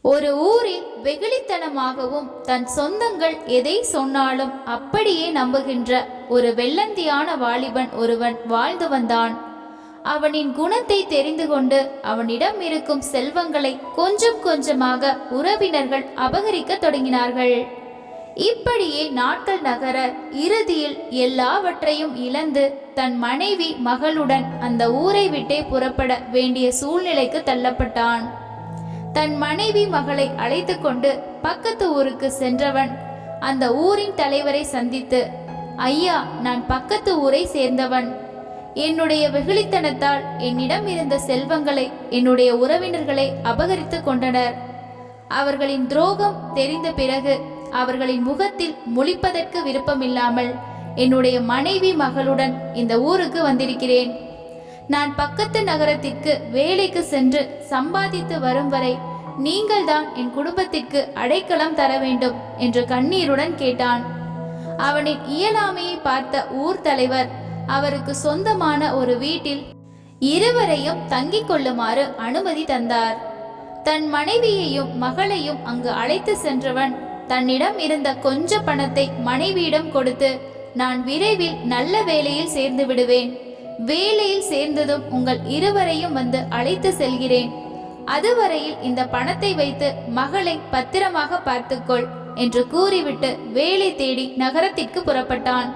ஒரு ஊரில் வெகுளித்தனமாகவும் தன் சொந்தங்கள் எதை சொன்னாலும் அப்படியே நம்புகின்ற ஒரு வெள்ளந்தியான வாலிபன் ஒருவன் வாழ்ந்து வந்தான். அவனின் குணத்தை தெரிந்து கொண்டு அவனிடம் இருக்கும் செல்வங்களை கொஞ்சம் கொஞ்சமாக உறவினர்கள் அபகரிக்க தொடங்கினார்கள். இப்படியே நாட்கள் நகர இறுதியில் எல்லாவற்றையும் இழந்து தன் மனைவி மகளுடன் அந்த ஊரை விட்டே புறப்பட வேண்டிய சூழ்நிலைக்கு தள்ளப்பட்டான். தன் மனைவி மகளை அழைத்து கொண்டு பக்கத்து ஊருக்கு சென்றவன் அந்த ஊரின் தலைவரை சந்தித்து, ஐயா, நான் பக்கத்து ஊரை சேர்ந்தவன். என்னுடைய வெகுளித்தனத்தால் என்னிடம் இருந்த செல்வங்களை என்னுடைய உறவினர்களை அபகரித்து கொண்டனர். அவர்களின் துரோகம் தெரிந்த பிறகு அவர்களின் முகத்தில் முழிப்பதற்கு விருப்பமில்லாமல் என்னுடைய மனைவி மகளுடன் இந்த ஊருக்கு வந்திருக்கிறேன். நான் பக்கத்து நகரத்திற்கு வேலைக்கு சென்று சம்பாதித்து வரும் வரை நீங்கள்தான் என் குடும்பத்திற்கு அடைக்கலம் தர வேண்டும் என்று கண்ணீருடன் கேட்டான். அவனின் இயலாமையை பார்த்த ஊர் தலைவர் அவருக்கு சொந்தமான ஒரு வீட்டில் இருவரையும் தங்கிக் கொள்ளுமாறு அனுமதி தந்தார். தன் மனைவியையும் மகளையும் அங்கு அழைத்து சென்றவன் தன்னிடம் இருந்த கொஞ்ச பணத்தை மனைவியிடம் கொடுத்து, நான் விரைவில் நல்ல வேலையில் சேர்ந்து விடுவேன். வேலையில் சேர்ந்ததும் உங்கள் இருவரையும் வந்து அழைத்து செல்கிறேன். அதுவரையில் இந்த பணத்தை வைத்து மகளை பத்திரமாக பார்த்துக்கொள் என்று கூறிவிட்டு வேலை தேடி நகரத்திற்கு புறப்பட்டான்.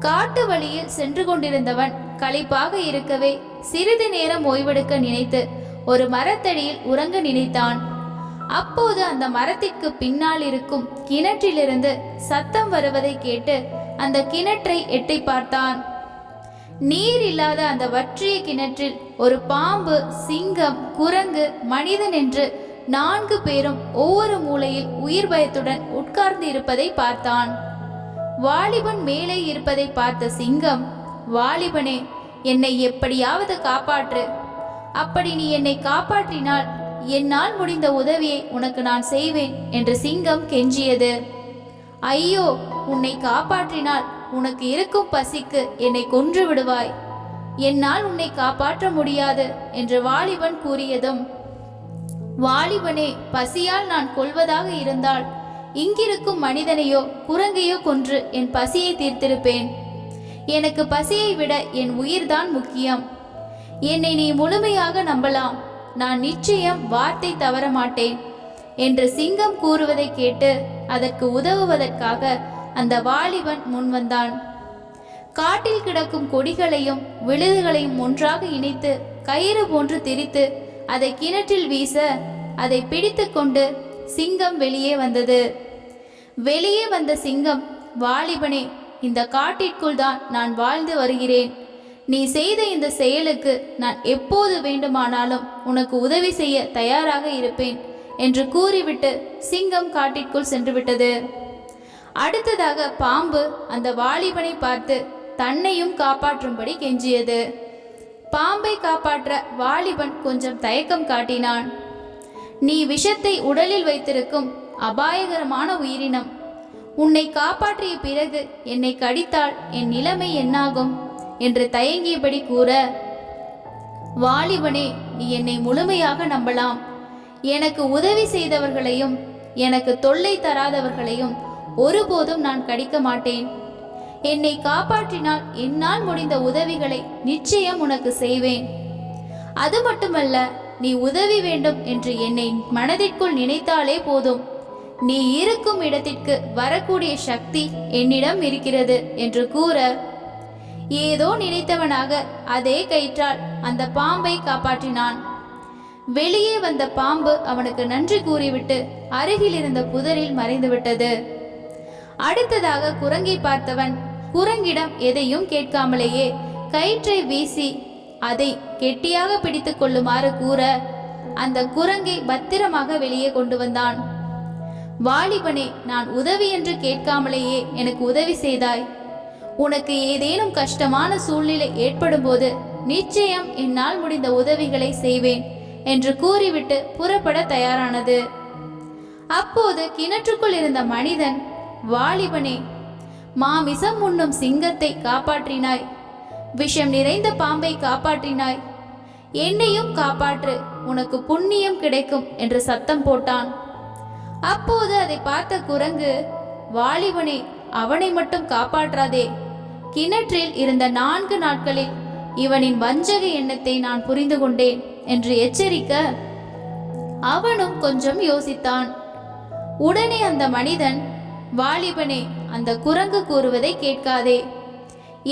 காட்டு வழியில் சென்று கொண்டிருந்தவன் களைப்பாக இருக்கவே சிறிது நேரம் ஓய்வெடுக்க நினைத்து ஒரு மரத்தடியில் உறங்க நினைத்தான். அப்போது அந்த மரத்திற்கு பின்னால் இருக்கும் கிணற்றிலிருந்து சத்தம் வருவதை கேட்டு அந்த கிணற்றை எட்டி பார்த்தான். நீர் இல்லாத அந்த வற்றிய கிணற்றில் ஒரு பாம்பு, சிங்கம், குரங்கு, மனிதன் என்று 4 பேரும் ஒவ்வொரு மூலையில் உயிர் பயத்துடன் உட்கார்ந்து இருப்பதை பார்த்தான். வாலிபன் மேலே இருப்பதை பார்த்த சிங்கம், வாலிபனே, என்னை எப்படியாவது காப்பாற்று. அப்படி நீ என்னை காப்பாற்றினால் என்னால் முடிந்த உதவியை உனக்கு நான் செய்வேன் என்று சிங்கம் கெஞ்சியது. ஐயோ, உன்னை காப்பாற்றினால் உனக்கு இருக்கும் பசிக்கு என்னை கொன்று விடுவாய். என்னால் உன்னை காப்பாற்ற முடியாது என்று வாலிபன் கூறியதும், வாலிபனே, பசியால் நான் கொல்வதாக இருந்தால் இங்கிருக்கும் மனிதனையோ குரங்கையோ கொன்று என் பசியை தீர்த்திருப்பேன். எனக்கு பசியை விட என் உயிர்தான் முக்கியம். என்னை நீ முழுமையாக நம்பலாம். நான் நிச்சயம் வார்த்தை தவற மாட்டேன் என்று சிங்கம் கூறுவதை கேட்டு அதற்கு உதவுவதற்காக அந்த வாலிபன் முன்வந்தான். காட்டில் கிடக்கும் கொடிகளையும் விழுதுகளையும் ஒன்றாக இணைத்து கயிறு போன்று திரித்து அதை கிணற்றில் வீச அதை பிடித்து கொண்டு சிங்கம் வெளியே வந்தது. வெளியே வந்த சிங்கம், வாலிபனே, இந்த காட்டிற்குள் தான் நான் வாழ்ந்து வருகிறேன். நீ செய்த இந்த செயலுக்கு நான் எப்போது வேண்டுமானாலும் உனக்கு உதவி செய்ய தயாராக இருப்பேன் என்று கூறிவிட்டு சிங்கம் காட்டிற்குள் சென்று விட்டது. அடுத்ததாக பாம்பு அந்த வாலிபனை பார்த்து தன்னையும் காப்பாற்றும்படி கெஞ்சியது. பாம்பை காப்பாற்ற வாலிபன் கொஞ்சம் தயக்கம் காட்டினான். நீ விஷத்தை உடலில் வைத்திருக்கும் அபாயகரமான உயிரினம். உன்னை காப்பாற்றிய பிறகு என்னை கடித்தால் என் நிலைமை என்னாகும் என்று தயங்கியபடி கூற, வாலிபனே, நீ என்னை முழுமையாக நம்பலாம். எனக்கு உதவி செய்தவர்களையும் எனக்கு தொல்லை தராதவர்களையும் ஒருபோதும் நான் கடிக்க மாட்டேன். என்னை காப்பாற்றினால் என்னால் முடிந்த உதவிகளை நிச்சயம் உனக்கு செய்வேன். அது மட்டுமல்ல, நீ உதவி வேண்டும் என்று என்னை மனதிற்குள் நினைத்தாலே போதும். நீ இருக்கும் இடத்திற்கு வரக்கூடிய சக்தி என்னிடம் இருக்கிறது என்று கூற, ஏதோ நினைத்தவனாக அதே கயிற்றால் அந்த பாம்பை காப்பாற்றினான். வெளியே வந்த பாம்பு அவனுக்கு நன்றி கூறிவிட்டு அருகில் இருந்த புதரில் மறைந்துவிட்டது. அடுத்ததாக குரங்கை பார்த்தவன் குரங்கிடம் எதையும் கேட்காமலேயே கயிற்றை வீசி அதை கெட்டியாக பிடித்து கொள்ளுமாறு கூற அந்த குரங்கை பத்திரமாக வெளியே கொண்டு வந்தான். வாலிபனே, நான் உதவி என்று கேட்காமலேயே எனக்கு உதவி செய்தாய். உனக்கு ஏதேனும் கஷ்டமான சூழ்நிலை ஏற்படும் போது நிச்சயம் என்னால் முடிந்த உதவிகளை செய்வேன் என்று கூறிவிட்டு புறப்பட தயாரானது. அப்போது கிணற்றுக்குள் இருந்த மனிதன், வாலிபனே, மாமிசம் உண்ணும் சிங்கத்தை காப்பாற்றினாய். விஷம் நிறைந்த பாம்பை காப்பாற்றினாய். என்னையும் காப்பாற்று, உனக்கு புண்ணியம் கிடைக்கும் என்று சத்தம் போட்டான். அப்போது அதை பார்த்த குரங்கு, வாலிபனே, அவனை மட்டும் காப்பாற்றாதே. கிணற்றில் இருந்த 4 நாட்களில் இவனின் வஞ்சக எண்ணத்தை நான் புரிந்து கொண்டேன் என்று எச்சரிக்க அவனும் கொஞ்சம் யோசித்தான். உடனே அந்த மனிதன், வாலிபனே, அந்த குரங்கு கூறுவதை கேட்காதே.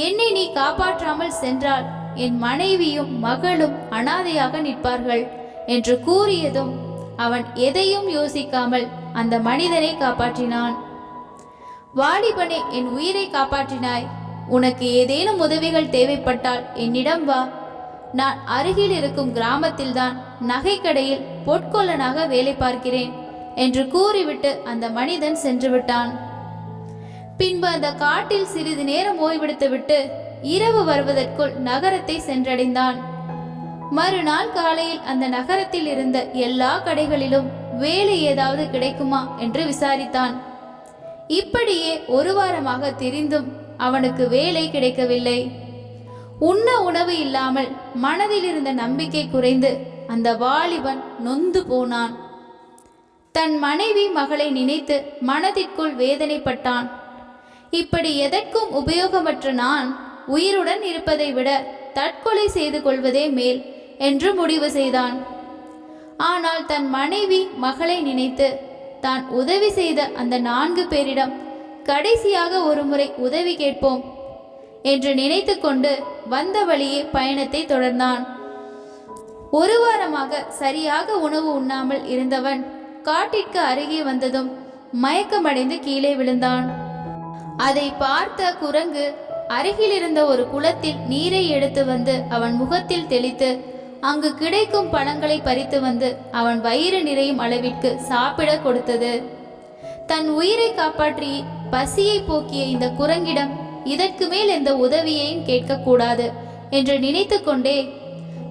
என்னை நீ காப்பாற்றாமல் சென்றால் என் மனைவியும் மகளும் அனாதையாக நிற்பார்கள் என்று கூறியதும் அவன் எதையும் யோசிக்காமல் அந்த மனிதனை காப்பாற்றினான். வாலிபனே, என் உயிரை காப்பாற்றினாய். உனக்கு ஏதேனும் உதவிகள் தேவைப்பட்டால் என்னிடம் வா. நான் அருகில் இருக்கும் கிராமத்தில்தான் நகைக்கடையில் பொற்கொல்லனாக வேலை பார்க்கிறேன் என்று கூறிவிட்டு அந்த மனிதன் சென்று விட்டான். பின்பு அந்த காட்டில் சிறிது நேரம் ஓய்வெடுத்துவிட்டு இரவு வருவதற்குள் நகரத்தை சென்றடைந்தான். மறுநாள் காலையில் அந்த நகரத்தில் இருந்த எல்லா கடைகளிலும் வேலை ஏதாவது கிடைக்குமா என்று விசாரித்தான். இப்படியே 1 வாரமாக திரிந்தும் அவனுக்கு வேலை கிடைக்கவில்லை. உண்ண உணவு இல்லாமல் மனதில் இருந்த நம்பிக்கை குறைந்து அந்த வாலிபன் நொந்து போனான். தன் மனைவி மகளை நினைத்து மனதிற்குள் வேதனைப்பட்டான். இப்படி எதற்கும் உபயோகமற்ற நான் உயிருடன் இருப்பதை விட தற்கொலை செய்து கொள்வதே மேல் என்று முடிவு செய்தான். ஆனால் தன் மனைவி மகளை நினைத்து தான் உதவி செய்த அந்த 4 பேரிடம் கடைசியாக ஒரு முறை உதவி கேட்போம் என்று நினைத்து கொண்டு வந்த வழியே பயணத்தை தொடர்ந்தான். 1 வாரமாக சரியாக உணவு உண்ணாமல் இருந்தவன் காட்டிற்கு அருகே வந்ததும் மயக்கமடைந்து கீழே விழுந்தான். அதை பார்த்த குரங்கு அருகில் இருந்த ஒரு குளத்தில் நீரை எடுத்து வந்து அவன் முகத்தில் தெளித்து அங்கு கிடைக்கும் பழங்களை பறித்து வந்து அவன் வயிறு நிறையும் அளவிற்கு சாப்பிட கொடுத்தது. தன் உயிரை காப்பாற்றி பசியை போக்கிய இந்த குரங்கிடம் இதற்கு மேல் எந்த உதவியையும் கேட்கக்கூடாது என்று நினைத்து கொண்டே,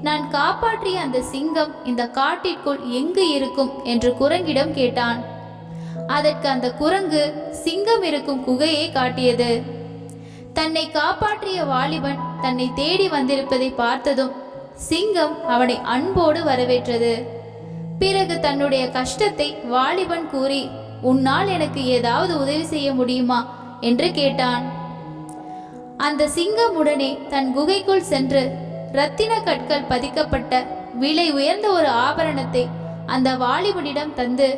நான் காப்பாற்றிய அந்த சிங்கம் இந்த காட்டிற்குள் எங்கு இருக்கும் என்று குரங்கிடம் கேட்டான். அதற்கு அந்த குரங்கு சிங்கம் இருக்கும் குகையை காட்டியது. தன்னை காப்பாற்றிய வாலிபன் தன்னை தேடி வந்திருப்பதை பார்த்ததும் சிங்கம் அவனை அன்போடு வரவேற்றது. பிறகு தன்னுடைய கஷ்டத்தை வாலிபன் கூறி, உன்னால் எனக்கு ஏதாவது உதவி செய்ய முடியுமா என்று கேட்டான். அந்த சிங்கம் உடனே தன் குகைக்குள் சென்று இரத்தின கற்கள் பதிக்கப்பட்ட விலை உயர்ந்த ஒரு ஆபரணத்தை அந்த வாலிபனிடம் தந்து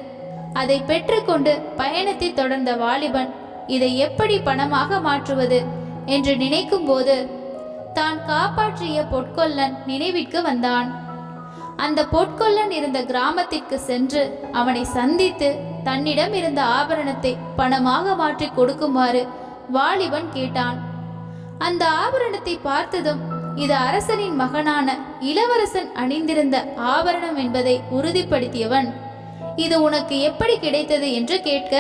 அதை பெற்றுக்கொண்டு பயணத்தை தொடர்ந்த வாலிபன் இதை எப்படி பணமாக மாற்றுவது என்று நினைக்கும் போது தான் காப்பாற்றிய பொற்கொல்லன் நினைவிற்கு வந்தான். அந்த பொற்கொல்லன் இருந்த கிராமத்திற்கு சென்று அவனை சந்தித்து தன்னிடம் இருந்த ஆபரணத்தை பணமாக மாற்றி கொடுக்குமாறு வாலிபன் கேட்டான். அந்த ஆபரணத்தை பார்த்ததும் இது அரசனின் மகனான இளவரசன் அணிந்திருந்த ஆபரணம் என்பதை உறுதிப்படுத்தியவன், இது உனக்கு எப்படி கிடைத்தது என்று கேட்க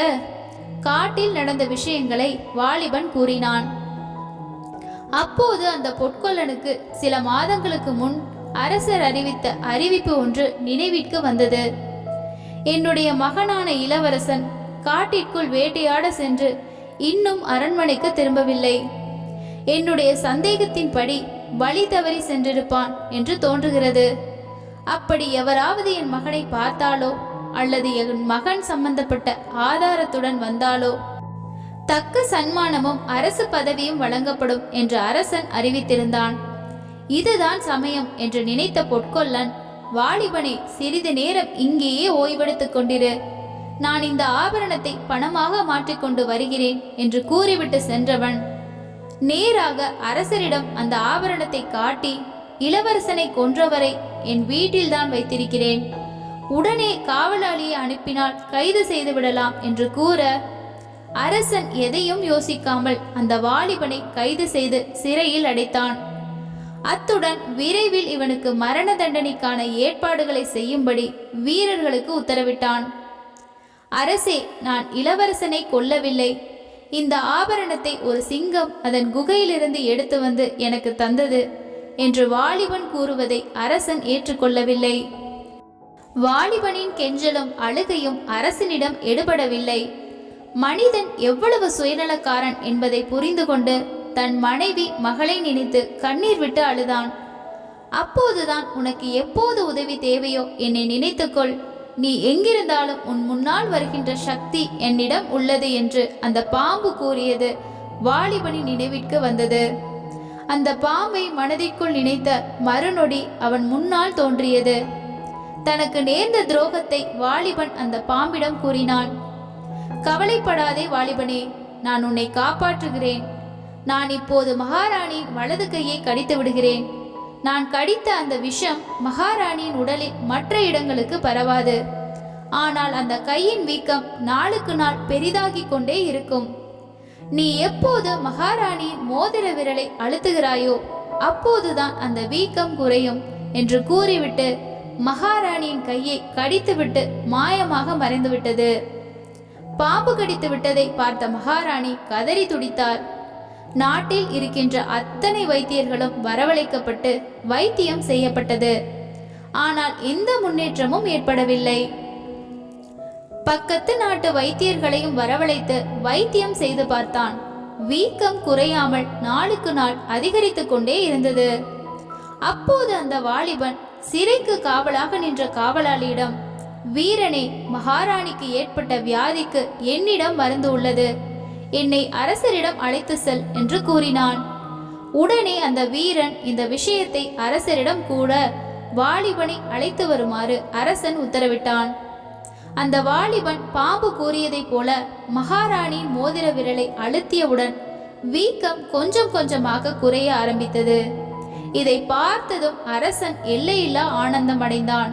காட்டில் நடந்த விஷயங்களை வாலிபன் கூறினான். அப்போது அந்த பொற்கொல்லனுக்கு சில மாதங்களுக்கு முன் அரசர் அறிவித்த அறிவிப்பு ஒன்று நினைவிற்கு வந்தது. என்னுடைய மகனான இளவரசன் காட்டிற்குள் வேட்டையாட சென்று இன்னும் அரண்மனைக்கு திரும்பவில்லை. என்னுடைய சந்தேகத்தின்படி வழி தவறி சென்றிருப்பான் என்று தோன்றுகிறது. அப்படி எவராவது என் மகனை பார்த்தாலோ அல்லது என் மகன் சம்பந்தப்பட்ட ஆதாரத்துடன் வந்தாலோ தக்க சன்மானமும் அரசு பதவியும் வழங்கப்படும் என்று அரசன் அறிவித்திருந்தான். இதுதான் சமயம் என்று நினைத்த பொற்கொல்லன், வாலிபனை, சிறிது நேரம் இங்கேயே ஓய்வெடுத்துக் கொண்டிரு, நான் இந்த ஆபரணத்தை பணமாக மாற்றிக்கொண்டு வருகிறேன் என்று கூறிவிட்டு சென்றவன் நேராக அரசரிடம் அந்த ஆபரணத்தை காட்டி, இளவரசனை கொன்றவரை என் வீட்டில்தான் வைத்திருக்கிறேன், உடனே காவலாளியை அனுப்பினால் கைது செய்து விடலாம் என்று கூற அரசன் எதையும் யோசிக்காமல் அந்த வாலிபனை கைது செய்து சிறையில் அடைத்தான். அத்துடன் விரைவில் இவனுக்கு மரண தண்டனைக்கான ஏற்பாடுகளை செய்யும்படி வீரர்களுக்கு உத்தரவிட்டான். அரசே, நான் இளவரசனை கொல்லவில்லை. இந்த ஆபரணத்தை ஒரு சிங்கம் அதன் குகையிலிருந்து எடுத்து வந்து எனக்கு தந்தது என்று வாலிபன் கூறுவதை அரசன் ஏற்றுக்கொள்ளவில்லை. வாலிபனின் கெஞ்சலும் அழுகையும் அரசனிடம் எடுபடவில்லை. மனிதன் எவ்வளவு சுயநலக்காரன் என்பதை புரிந்து கொண்டு தன் மனைவி மகளை நினைத்து கண்ணீர் விட்டு அழுதான். அப்போதுதான் உனக்கு எப்போது உதவி தேவையோ என்னை நினைத்துக்கொள். நீ எங்கிருந்தாலும் உன் முன்னால் வருகின்ற சக்தி என்னிடம் உள்ளது என்று அந்த பாம்பு கூறியது வாலிபனின் நினைவிற்கு வந்தது. அந்த பாம்பை மனதிற்குள் நினைத்த மறுநொடி அவன் முன்னால் தோன்றியது. தனக்கு நேர்ந்த துரோகத்தை வாலிபன் அந்த பாம்பிடம் கூறினான். கவலைப்படாதே வாலிபனே, நான் உன்னை காப்பாற்றுகிறேன். நான் இப்போது மகாராணியின் வலது கையை கடித்து விடுகிறேன். நான் கடித்த அந்த விஷம் மகாராணியின் உடலில் மற்ற இடங்களுக்கு பரவாது. ஆனால் அந்த கையின் வீக்கம் நாளுக்கு நாள் பெரிதாகி கொண்டே இருக்கும். நீ எப்போது மகாராணியின் மோதிர விரலை அழுத்துகிறாயோ அப்போதுதான் அந்த வீக்கம் குறையும் என்று கூறிவிட்டு மகாராணியின் கையை கடித்துவிட்டு மாயமாக மறைந்துவிட்டது. பாம்பு கடித்து விட்டதை பார்த்த மகாராணி கதறி துடித்தார். நாட்டில் இருக்கின்ற அத்தனை வைத்தியர்களும் வரவழைக்கப்பட்டு வைத்தியம் செய்யப்பட்டது. ஆனால் எந்த முன்னேற்றமும் ஏற்படவில்லை. பக்கத்து நாட்டு வைத்தியர்களையும் வரவழைத்து வைத்தியம் செய்து பார்த்தான். வீக்கம் குறையாமல் நாளுக்கு நாள் அதிகரித்து கொண்டே இருந்தது. அப்போது அந்த வாலிபன் சிறைக்கு காவலாக நின்ற காவலாளியிடம், வீரனே, மகாராணிக்கு ஏற்பட்ட வியாதிக்கு என்னிடம் மருந்து உள்ளது. என்னை அரசரிடம் அழைத்து செல் என்று கூறினான். உடனே அந்த வீரன் இந்த விஷயத்தை அரசரிடம் கூற வாலிபனை அழைத்து வருமாறு அரசன் உத்தரவிட்டான். அந்த வாலிபன் பாம்பு கூறியதைப் போல மகாராணியின் மோதிர விரலை அழுத்தியவுடன் வீக்கம் கொஞ்சம் கொஞ்சமாக குறைய ஆரம்பித்தது. இதை பார்த்ததும் அரசன் எல்லையில்லா ஆனந்தம் அடைந்தான்.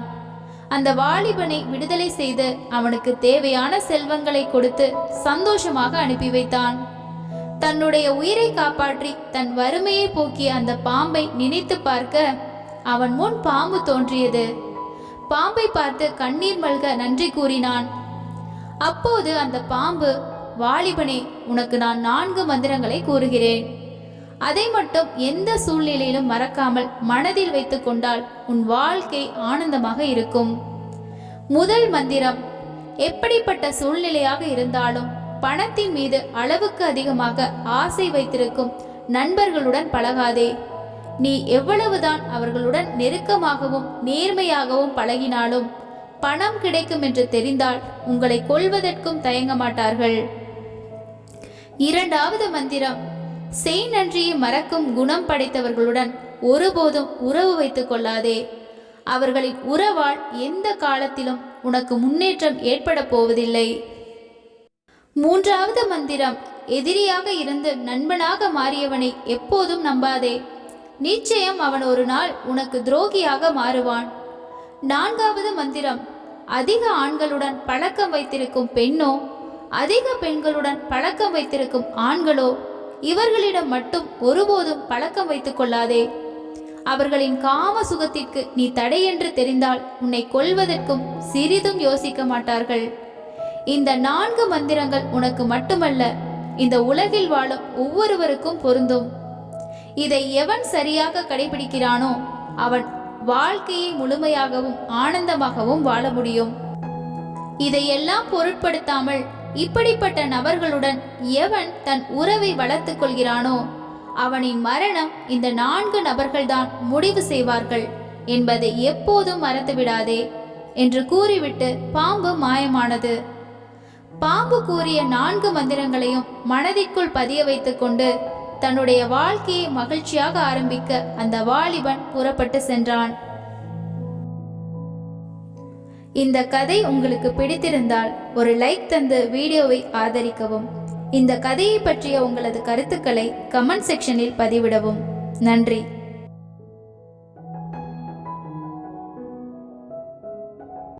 அந்த வாலிபனை விடுதலை செய்து அவனுக்கு தேவையான செல்வங்களை கொடுத்து சந்தோஷமாக அனுப்பி வைத்தான். தன்னுடைய உயிரை காப்பாற்றி தன் வறுமையை போக்கிய அந்த பாம்பை நினைத்து பார்க்க அவன் முன் பாம்பு தோன்றியது. பாம்பை பார்த்து கண்ணீர் மல்க நன்றி கூறினான். அப்போது அந்த பாம்பு, வாலிபனே, உனக்கு நான் 4 மந்திரங்களை கூறுகிறேன். அதை மட்டும் எந்த சூழ்நிலையிலும் மறக்காமல் மனதில் வைத்து கொண்டால் உன் வாழ்க்கை ஆனந்தமாக இருக்கும். முதல் மந்திரம், எப்படிப்பட்ட சூழ்நிலையாக இருந்தாலும் பணத்தின் மீது அளவுக்கு அதிகமாக ஆசை வைத்திருக்கும் நண்பர்களுடன் பழகாதே. நீ எவ்வளவுதான் அவர்களுடன் நெருக்கமாகவும் நேர்மையாகவும் பழகினாலும் பணம் கிடைக்கும் என்று தெரிந்தால் உங்களை கொல்வதற்கும் தயங்க மாட்டார்கள். இரண்டாவது மந்திரம், செய் நன்றியை மறக்கும் குணம் படைத்தவர்களுடன் ஒருபோதும் உறவு வைத்துக் கொள்ளாதே. அவர்களின் உறவால் எந்த காலத்திலும் உனக்கு முன்னேற்றம் ஏற்பட போவதில்லை. மூன்றாவது மந்திரம், எதிரியாக இருந்து நண்பனாக மாறியவனை எப்போதும் நம்பாதே. நிச்சயம் அவன் ஒரு நாள் உனக்கு துரோகியாக மாறுவான். நான்காவது மந்திரம், அதிக ஆண்களுடன் பழக்கம் வைத்திருக்கும் பெண்ணோ அதிக பெண்களுடன் பழக்கம் வைத்திருக்கும் ஆண்களோ இவர்களிடம் மட்டும் ஒருபோதும் பழக்கம் வைத்துக் கொள்ளாதே. அவர்களின் காம சுகத்திற்கு நீ தடையென்று தெரிந்தால் உன்னை கொல்வதற்கும் சிறிதும் யோசிக்க மாட்டார்கள். இந்த 4 மந்திரங்கள் உனக்கு மட்டுமல்ல, இந்த உலகில் வாழும் ஒவ்வொருவருக்கும் பொருந்தும். இதை எவன் சரியாக கடைபிடிக்கிறானோ அவன் வாழ்க்கையை முழுமையாகவும் ஆனந்தமாகவும் வாழ முடியும். இதையெல்லாம் பொருட்படுத்தாமல் இப்படிப்பட்ட நபர்களுடன் எவன் தன் உறவை வளர்த்துக் கொள்கிறானோ அவனின் மரணம் இந்த 4 நபர்கள்தான் முடிவு செய்வார்கள் என்பதை எப்போதும் மறந்துவிடாதே என்று கூறிவிட்டு பாம்பு மாயமானது. பாம்பு கூறிய 4 மந்திரங்களையும் மனதிற்குள் பதிய வைத்துக் கொண்டு தன்னுடைய வாழ்க்கையை மகிழ்ச்சியாக ஆரம்பிக்க அந்த வாலிபன் புறப்பட்டு சென்றான். இந்த கதை உங்களுக்கு பிடித்திருந்தால் ஒரு லைக் தந்து வீடியோவை ஆதரிக்கவும். இந்த கதையை பற்றிய உங்களது கருத்துக்களை கமெண்ட் செக்ஷனில் பதிவிடவும். நன்றி.